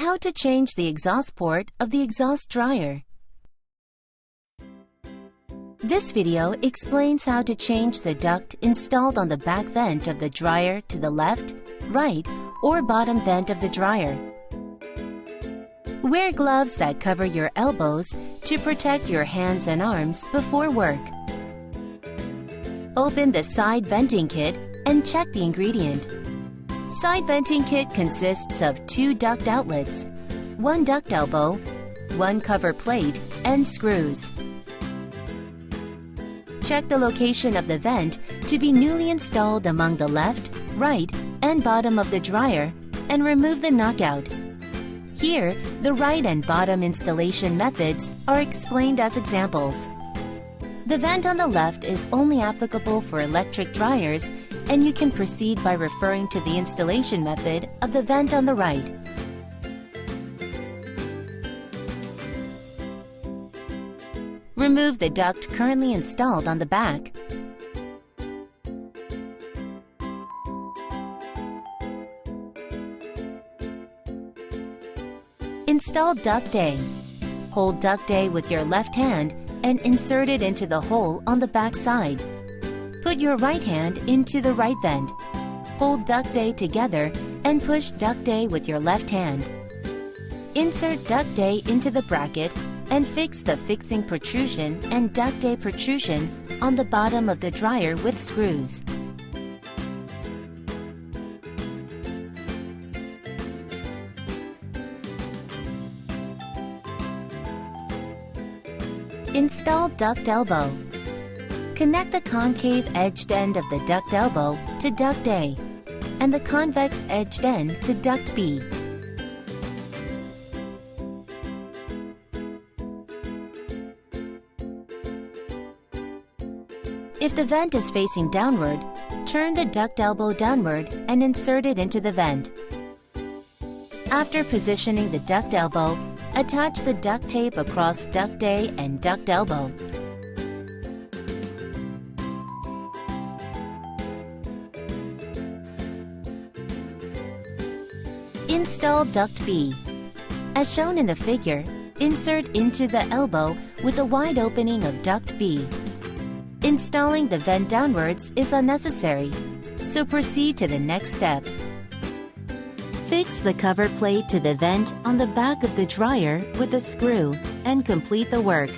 How to change the exhaust port of the exhaust dryer. This video explains how to change the duct installed on the back vent of the dryer to the left, right, or bottom vent of the dryer. Wear gloves that cover your elbows to protect your hands and arms before work. Open the side venting kit and check the ingredient. Side venting kit consists of 2 duct outlets, 1 duct elbow, 1 cover plate, and screws. Check the location of the vent to be newly installed among the left, right, and bottom of the dryer and remove the knockout. Here, the right and bottom installation methods are explained as examples. The vent on the left is only applicable for electric dryers, and you can proceed by referring to the installation method of the vent on the right. Remove the duct currently installed on the back. Install duct A. Hold duct A with your left hand and insert it into the hole on the back side. Put your right hand into the right vent. Hold duct A together and push duct A with your left hand. Insert duct A into the bracket and fix the fixing protrusion and duct A protrusion on the bottom of the dryer with screws. Install duct elbow. Connect the concave edged end of the duct elbow to duct A and the convex edged end to duct B. If the vent is facing downward, turn the duct elbow downward and insert it into the vent. After positioning the duct elbow, attach the duct tape across duct A and duct elbow. Install duct B. As shown in the figure, insert into the elbow with a wide opening of duct B. Installing the vent downwards is unnecessary, so proceed to the next step. Fix the cover plate to the vent on the back of the dryer with a screw and complete the work.